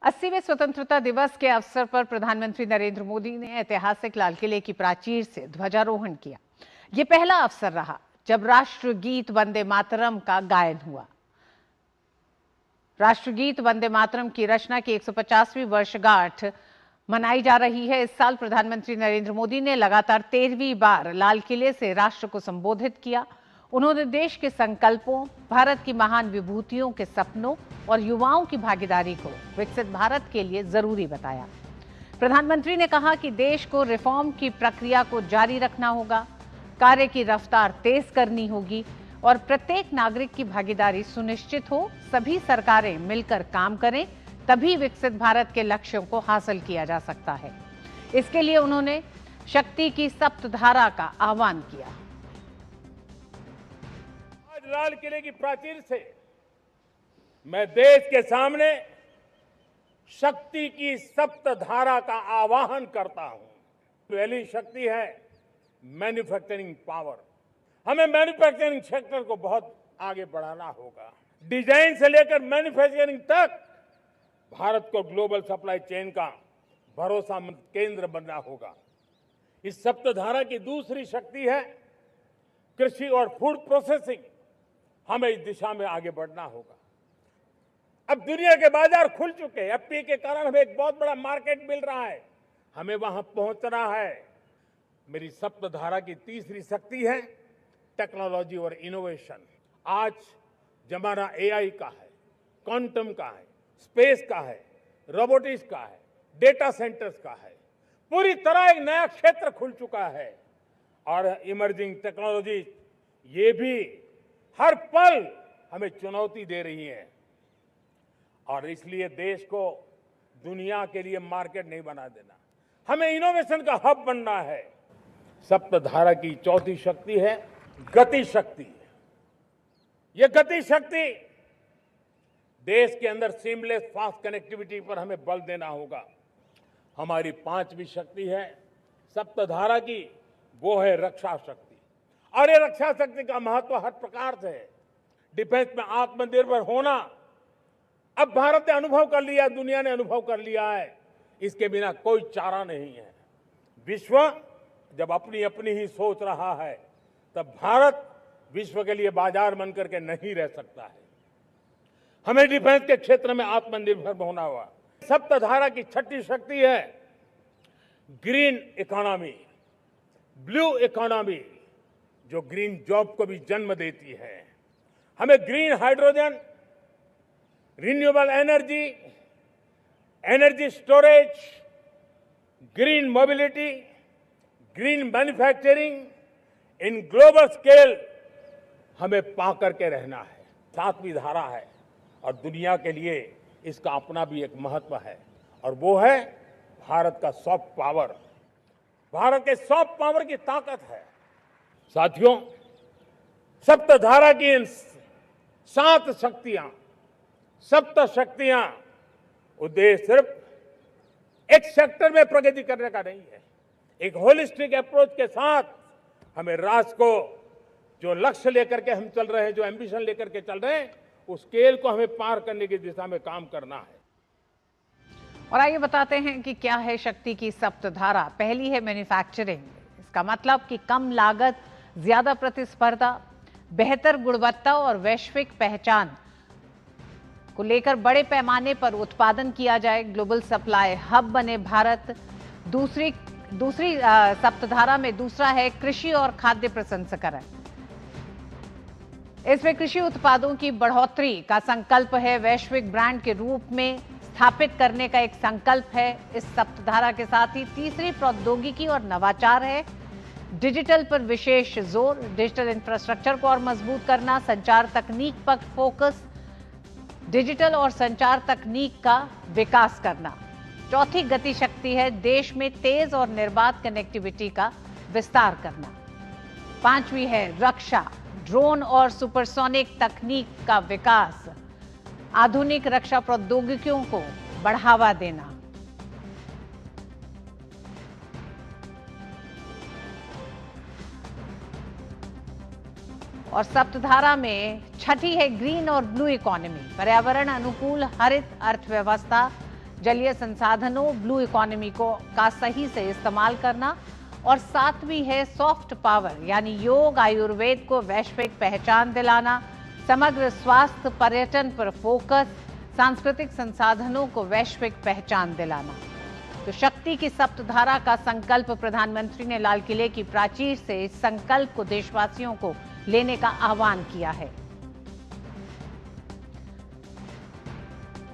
80वें स्वतंत्रता दिवस के अवसर पर प्रधानमंत्री नरेंद्र मोदी ने ऐतिहासिक लाल किले की प्राचीर से ध्वजारोहण किया। यह पहला अवसर रहा जब राष्ट्रगीत वंदे मातरम का गायन हुआ। राष्ट्रगीत वंदे मातरम की रचना की 150वीं वर्षगांठ मनाई जा रही है। इस साल प्रधानमंत्री नरेंद्र मोदी ने लगातार 13वीं बार लाल किले से राष्ट्र को संबोधित किया। उन्होंने देश के संकल्पों, भारत की महान विभूतियों के सपनों और युवाओं की भागीदारी को विकसित भारत के लिए जरूरी बताया। प्रधानमंत्री ने कहा कि देश को रिफॉर्म की प्रक्रिया को जारी रखना होगा, कार्य की रफ्तार तेज करनी होगी और प्रत्येक नागरिक की भागीदारी सुनिश्चित हो। सभी सरकारें मिलकर काम करें, तभी विकसित भारत के लक्ष्यों को हासिल किया जा सकता है। इसके लिए उन्होंने शक्ति की सप्तधारा का आह्वान किया। आज लाल किले की प्राचीर से मैं देश के सामने शक्ति की सप्तधारा का आह्वान करता हूं। पहली शक्ति है मैन्युफैक्चरिंग पावर। हमें मैन्युफैक्चरिंग सेक्टर को बहुत आगे बढ़ाना होगा। डिजाइन से लेकर मैन्युफैक्चरिंग तक भारत को ग्लोबल सप्लाई चेन का भरोसेमंद केंद्र बनना होगा। इस सप्तधारा की दूसरी शक्ति है कृषि और फूड प्रोसेसिंग। हमें इस दिशा में आगे बढ़ना होगा। अब दुनिया के बाजार खुल चुके हैं। एफपीए के कारण हमें एक बहुत बड़ा मार्केट मिल रहा है। हमें वहां पहुंचना है। मेरी सप्तधारा की तीसरी शक्ति है टेक्नोलॉजी और इनोवेशन। आज जमाना एआई का है, क्वांटम का है, स्पेस का है, रोबोटिक्स का है, डेटा सेंटर्स का है। पूरी तरह एक नया क्षेत्र खुल चुका है और इमर्जिंग टेक्नोलॉजी ये भी हर पल हमें चुनौती दे रही है और इसलिए देश को दुनिया के लिए मार्केट नहीं बना देना, हमें इनोवेशन का हब बनना है। सप्तधारा की चौथी शक्ति है गति शक्ति। यह गति शक्ति देश के अंदर सीमलेस फास्ट कनेक्टिविटी पर हमें बल देना होगा। हमारी पांचवी शक्ति है सप्तधारा की, वो है रक्षा शक्ति। और ये रक्षा शक्ति का महत्व हर प्रकार से है। डिफेंस में आत्मनिर्भर होना अब भारत ने अनुभव कर लिया, दुनिया ने अनुभव कर लिया है। इसके बिना कोई चारा नहीं है। विश्व जब अपनी अपनी ही सोच रहा है तब भारत विश्व के लिए बाजार बन करके नहीं रह सकता है। हमें डिफेंस के क्षेत्र में आत्मनिर्भर होना होगा। सप्तधारा की छठी शक्ति है ग्रीन इकोनॉमी, ब्लू इकोनॉमी, जो ग्रीन जॉब को भी जन्म देती है। हमें green hydrogen, renewable energy, energy storage, green mobility, green manufacturing in global scale हमें पा करके रहना है। सातवीं धारा है और दुनिया के लिए इसका अपना भी एक महत्व है और वो है भारत का सॉफ्ट पावर। भारत के सॉफ्ट पावर की ताकत है। साथियों, सप्तधारा की इन सात शक्तियां, सप्त शक्तियां, उद्देश्य सिर्फ एक सेक्टर में प्रगति करने का नहीं है। एक होलिस्टिक अप्रोच के साथ हमें राष्ट्र को जो लक्ष्य लेकर के हम चल रहे हैं, जो एम्बिशन लेकर के चल रहे हैं, उस स्केल को हमें पार करने की दिशा में काम करना है। और आइए बताते हैं कि क्या है शक्ति की सप्तधारा। पहली है मैन्युफैक्चरिंग। इसका मतलब कि कम लागत, ज्यादा प्रतिस्पर्धा, बेहतर गुणवत्ता और वैश्विक पहचान को लेकर बड़े पैमाने पर उत्पादन किया जाए, ग्लोबल सप्लाई हब बने भारत। दूसरी सप्तधारा में दूसरा है कृषि और खाद्य प्रसंस्करण। इसमें कृषि उत्पादों की बढ़ोतरी का संकल्प है, वैश्विक ब्रांड के रूप में स्थापित करने का एक संकल्प है इस सप्तधारा के साथ ही। तीसरी प्रौद्योगिकी और नवाचार है, डिजिटल पर विशेष जोर, डिजिटल इंफ्रास्ट्रक्चर को और मजबूत करना, संचार तकनीक पर फोकस, डिजिटल और संचार तकनीक का विकास करना। चौथी गति शक्ति है देश में तेज और निर्बाध कनेक्टिविटी का विस्तार करना। पांचवी है रक्षा, ड्रोन और सुपरसोनिक तकनीक का विकास, आधुनिक रक्षा प्रौद्योगिकियों को बढ़ावा देना। और सप्तधारा में छठी है ग्रीन और ब्लू इकोनॉमी, पर्यावरण अनुकूल हरित अर्थव्यवस्था, जलीय संसाधनों, ब्लू इकोनॉमी का सही से इस्तेमाल करना, और सातवीं है सॉफ्ट पावर यानी योग, आयुर्वेद को वैश्विक पहचान दिलाना, समग्र स्वास्थ्य, पर्यटन पर फोकस, सांस्कृतिक संसाधनों को वैश्विक पहचान दिलाना। तो शक्ति की सप्तधारा का संकल्प प्रधानमंत्री ने लाल किले की प्राचीर से इस संकल्प को देशवासियों को लेने का आह्वान किया है।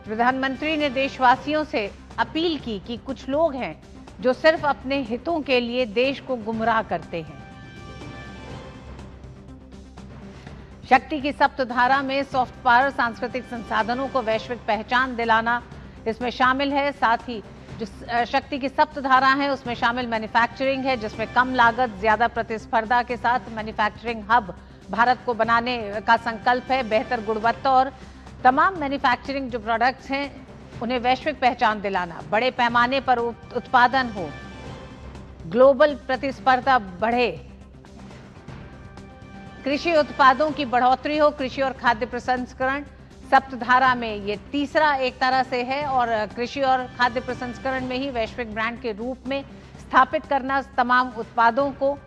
प्रधानमंत्री ने देशवासियों से अपील की कि कुछ लोग हैं जो सिर्फ अपने हितों के लिए देश को गुमराह करते हैं। शक्ति की सप्तधारा में सॉफ्ट पावर, सांस्कृतिक संसाधनों को वैश्विक पहचान दिलाना इसमें शामिल है। साथ ही जो शक्ति की सप्तधारा है उसमें शामिल मैन्युफैक्चरिंग है, जिसमें कम लागत, ज्यादा प्रतिस्पर्धा के साथ मैन्युफैक्चरिंग हब भारत को बनाने का संकल्प है। बेहतर गुणवत्ता और तमाम मैन्युफैक्चरिंग जो प्रोडक्ट्स हैं उन्हें वैश्विक पहचान दिलाना, बड़े पैमाने पर उत्पादन हो, ग्लोबल प्रतिस्पर्धा बढ़े, कृषि उत्पादों की बढ़ोतरी हो, कृषि और खाद्य प्रसंस्करण सप्तधारा में ये तीसरा एक तरह से है, और कृषि और खाद्य प्रसंस्करण में ही वैश्विक ब्रांड के रूप में स्थापित करना तमाम उत्पादों को।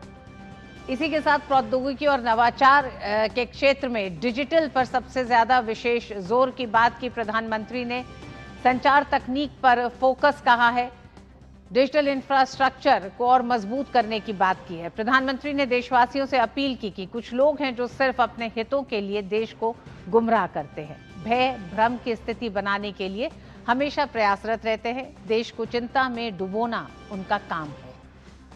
इसी के साथ प्रौद्योगिकी और नवाचार के क्षेत्र में डिजिटल पर सबसे ज्यादा विशेष जोर की बात की प्रधानमंत्री ने। संचार तकनीक पर फोकस कहा है, डिजिटल इंफ्रास्ट्रक्चर को और मजबूत करने की बात की है। प्रधानमंत्री ने देशवासियों से अपील की कि कुछ लोग हैं जो सिर्फ अपने हितों के लिए देश को गुमराह करते हैं, भय भ्रम की स्थिति बनाने के लिए हमेशा प्रयासरत रहते हैं। देश को चिंता में डुबोना उनका काम है।